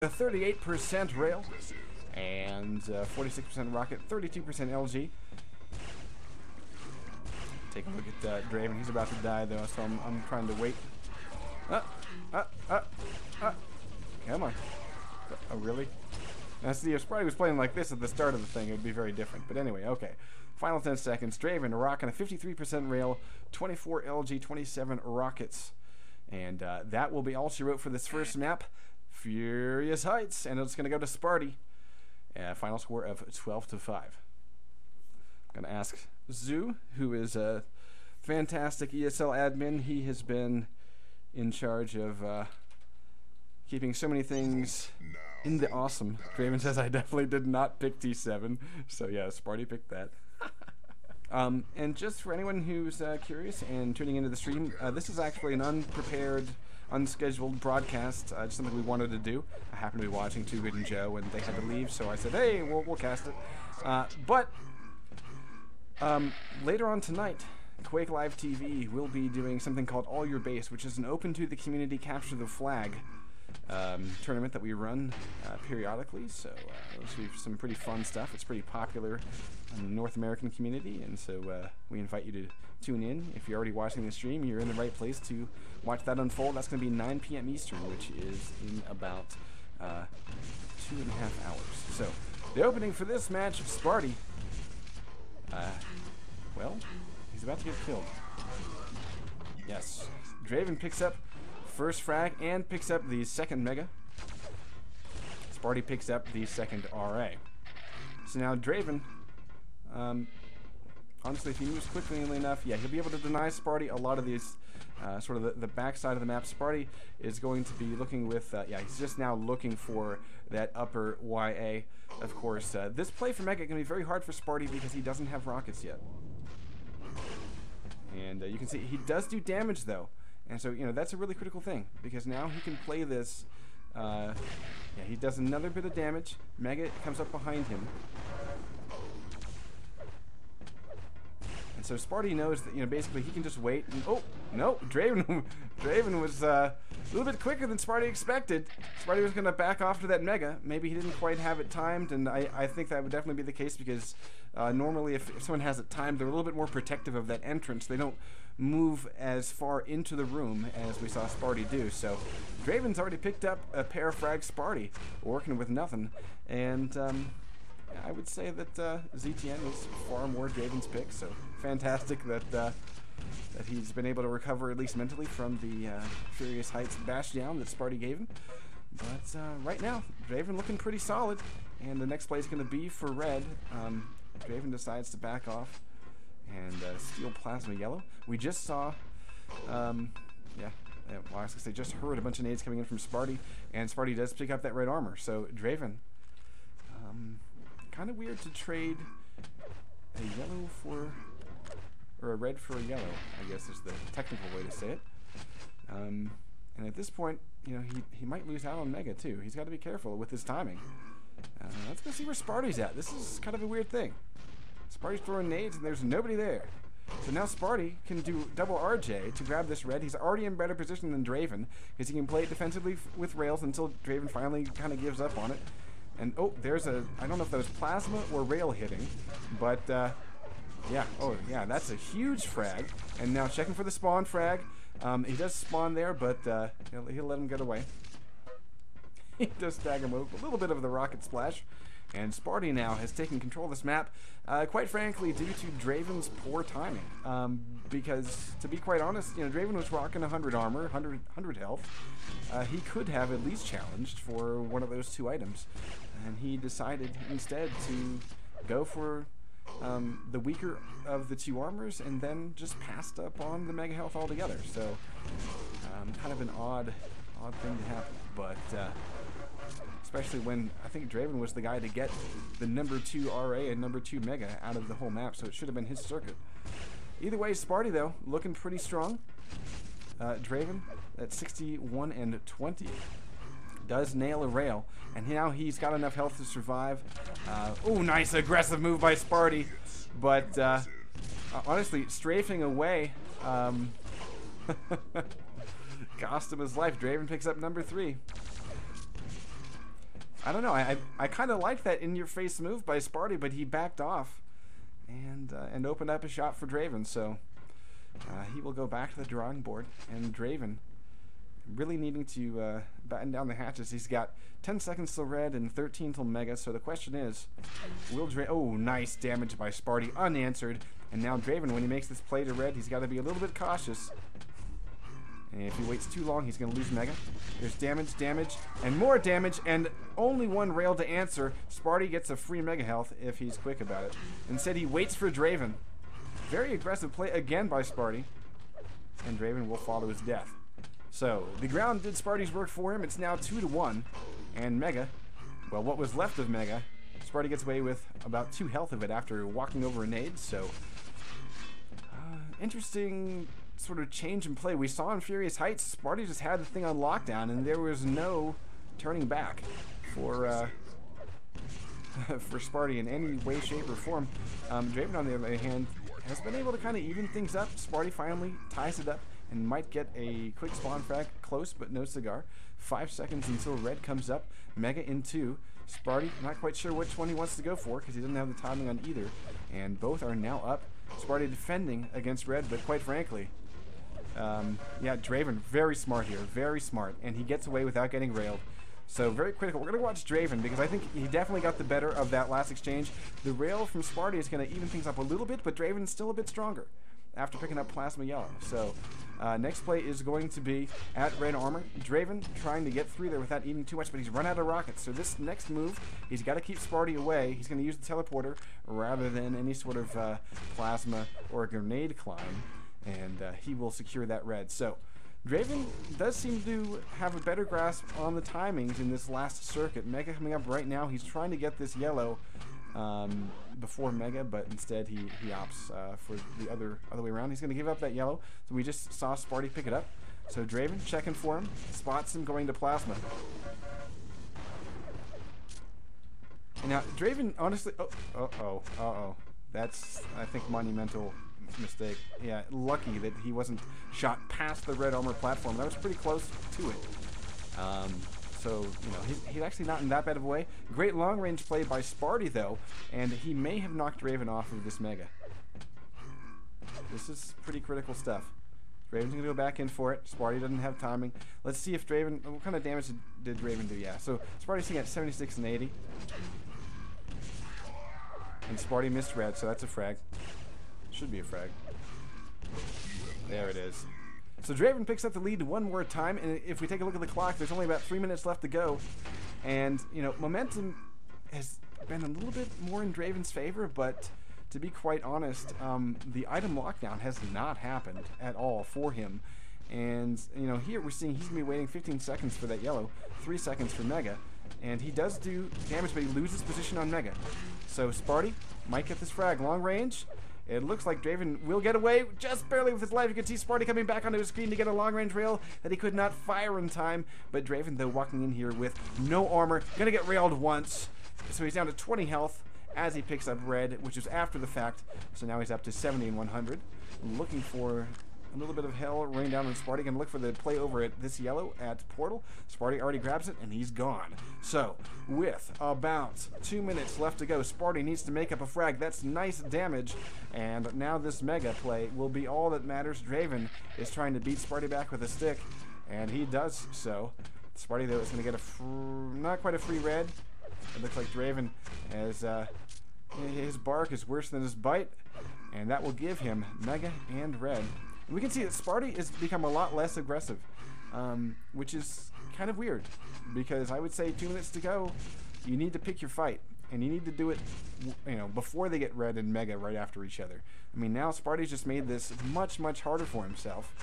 38% rail and 46% rocket, 32% LG. Take a look at Draven. He's about to die though, so I'm trying to wait. Come on. Oh, really? Now see, if Spart1e was playing like this at the start of the thing, it would be very different. But anyway, okay. Final 10 seconds. Draven rocking a 53% rail, 24 LG, 27 rockets. And that will be all she wrote for this first map, Furious Heights. And it's going to go to Spart1e. Final score of 12-5. I'm going to ask Zoo, who is a fantastic ESL admin. He has been in charge of keeping so many things in the awesome. Draven says, I definitely did not pick T7. So yeah, Spart1e picked that. And just for anyone who's curious and tuning into the stream, this is actually an unprepared, unscheduled broadcast, just something we wanted to do. I happened to be watching Too Good and Joe, and they had to leave, so I said, hey, we'll cast it. But later on tonight, Quake Live TV will be doing something called All Your Base, which is an open to the community capture the flag tournament that we run periodically. So it'll be some pretty fun stuff. It's pretty popular in the North American community, and so we invite you to tune in. If you're already watching the stream, you're in the right place to watch that unfold. That's going to be 9 p.m. Eastern, which is in about 2.5 hours. So the opening for this match of Spart1e, well, he's about to get killed. Yes, Draven picks up first frag and picks up the second mega. Spart1e picks up the second RA. So now Draven, honestly, if he moves quickly enough, yeah, he'll be able to deny Spart1e a lot of these, sort of the backside of the map. Spart1e is going to be looking with, yeah, he's just now looking for that upper YA. Of course, this play for mega is going to be very hard for Spart1e because he doesn't have rockets yet. And you can see he does do damage though. And so, you know, that's a really critical thing, because now he can play this, yeah, he does another bit of damage. Mega comes up behind him. And so Spart1e knows that, you know, basically he can just wait and, oh, no, Draven was a little bit quicker than Spart1e expected. Spart1e was going to back off to that mega. Maybe he didn't quite have it timed, and I think that would definitely be the case, because normally if someone has it timed, they're a little bit more protective of that entrance. They don't move as far into the room as we saw Spart1e do. So Draven's already picked up a pair of frags. Spart1e working with nothing, and I would say that ZTN is far more Draven's pick. So fantastic that that he's been able to recover, at least mentally, from the Furious Heights bash down that Spart1e gave him. But right now, Draven looking pretty solid, and the next play is going to be for red. Draven decides to back off and steal plasma yellow. We just saw, well, I was gonna say, just heard a bunch of nades coming in from Spart1e, and Spart1e does pick up that red armor. So Draven, kind of weird to trade a yellow for, or a red for a yellow, I guess is the technical way to say it. And at this point, you know, he might lose out on mega too. He's got to be careful with his timing. Let's go see where Spart1e's at. This is kind of a weird thing. Spart1e's throwing nades and there's nobody there. So now Spart1e can do double RJ to grab this red. He's already in better position than Draven, because he can play it defensively with rails until Draven finally kind of gives up on it. And oh, there's a, I don't know if that was plasma or rail hitting, but yeah, oh yeah, that's a huge frag. And now checking for the spawn frag. He does spawn there, but he'll let him get away. He does tag him a little bit of the rocket splash. And Spart1e now has taken control of this map, quite frankly, due to Draven's poor timing. Because, to be quite honest, you know, Draven was rocking 100 armor, 100 health. He could have at least challenged for one of those two items. And he decided instead to go for the weaker of the two armors, and then just passed up on the mega health altogether. So, kind of an odd thing to happen. But, especially when I think Draven was the guy to get the #2 RA and #2 mega out of the whole map, so it should have been his circuit. Either way, Spart1e though, looking pretty strong. Draven at 61 and 20 does nail a rail, and now he's got enough health to survive. Oh, nice aggressive move by Spart1e, but honestly, strafing away cost him his life. Draven picks up #3. I don't know. I kind of like that in-your-face move by spart1e, but he backed off and opened up a shot for draven. So he will go back to the drawing board, and draven really needing to batten down the hatches. He's got 10 seconds till red and 13 till mega. So the question is, will draven? Oh, nice damage by spart1e, unanswered. And now draven, when he makes this play to red, he's got to be a little bit cautious. And if he waits too long, he's going to lose mega. There's damage, damage, and more damage, and only one rail to answer. spart1e gets a free mega health if he's quick about it. Instead, he waits for draven. Very aggressive play again by spart1e. And draven will follow his death. So, the ground did spart1e's work for him. It's now 2-1. And mega, well, what was left of mega, spart1e gets away with about 2 health of it after walking over a nade. So, interesting sort of change in play. We saw in Furious Heights, spart1e just had the thing on lockdown, and there was no turning back for for spart1e in any way, shape, or form. Draven, on the other hand, has been able to kind of even things up. spart1e finally ties it up and might get a quick spawn frag, close but no cigar. 5 seconds until red comes up. Mega in 2. spart1e not quite sure which one he wants to go for because he doesn't have the timing on either, and both are now up. spart1e defending against red, but quite frankly, yeah, draven, very smart here, very smart, and he gets away without getting railed. So very critical. We're going to watch draven because I think he definitely got the better of that last exchange. The rail from spart1e is going to even things up a little bit, but draven's still a bit stronger after picking up plasma yellow. So next play is going to be at red armor. Draven trying to get through there without eating too much, but he's run out of rockets. So this next move, he's got to keep spart1e away. He's going to use the teleporter rather than any sort of plasma or grenade climb. And he will secure that red. So draven does seem to have a better grasp on the timings in this last circuit. Mega coming up right now. He's trying to get this yellow before mega, but instead he opts for the other way around. He's going to give up that yellow. So we just saw spart1e pick it up. So draven checking for him, spots him going to plasma. And now draven honestly, that's, I think, monumental mistake. Yeah, lucky that he wasn't shot past the red armor platform. That was pretty close to it. So, you know, he's actually not in that bad of a way. Great long range play by spart1e though, and he may have knocked draven off of this mega. This is pretty critical stuff. Draven's gonna go back in for it. spart1e doesn't have timing. Let's see if draven, what kind of damage did draven do? Yeah, so spart1e's sitting at 76 and 80. And spart1e missed red, so that's a frag. Should be a frag. There it is. So draven picks up the lead one more time, and if we take a look at the clock, there's only about 3 minutes left to go. And, you know, momentum has been a little bit more in draven's favor, but to be quite honest, the item lockdown has not happened at all for him. And, you know, here we're seeing he's going to be waiting 15 seconds for that yellow, 3 seconds for mega. And he does do damage, but he loses position on mega. So spart1e might get this frag. Long range. It looks like draven will get away just barely with his life. You can see spart1e coming back onto his screen to get a long-range rail that he could not fire in time. But draven, though, walking in here with no armor, gonna get railed once. So he's down to 20 health as he picks up red, which is after the fact. So now he's up to 70 and 100. Looking for a little bit of hell rain down on spart1e. Gonna look for the play over at this yellow at portal. spart1e already grabs it, and he's gone. So, with about 2 minutes left to go, spart1e needs to make up a frag. That's nice damage. And now this mega play will be all that matters. Draven is trying to beat spart1e back with a stick, and he does so. spart1e, though, is going to get a not quite a free red. It looks like draven has his bark is worse than his bite, and that will give him mega and red. And we can see that spart1e has become a lot less aggressive, which is kind of weird, because I would say 2 minutes to go, you need to pick your fight, and you need to do it, you know, before they get red and mega right after each other. I mean, now spart1e's just made this much, much harder for himself,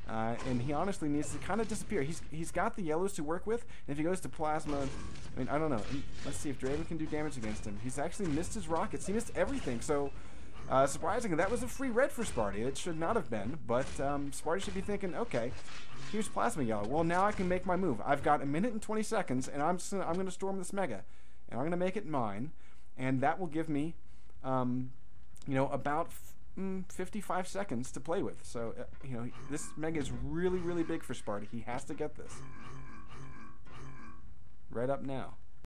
and he honestly needs to kind of disappear. He's got the yellows to work with, and if he goes to plasma, I mean, I don't know. Let's see if draven can do damage against him. He's actually missed his rockets. He missed everything, so surprisingly, that was a free red for spart1e. It should not have been, but spart1e should be thinking, okay, here's plasma yellow. Well, now I can make my move. I've got 1 minute and 20 seconds, and I'm going to storm this mega, and I'm going to make it mine, and that will give me, you know, about 55 seconds to play with. So, you know, this mega is really, really big for spart1e. He has to get this. Red up now.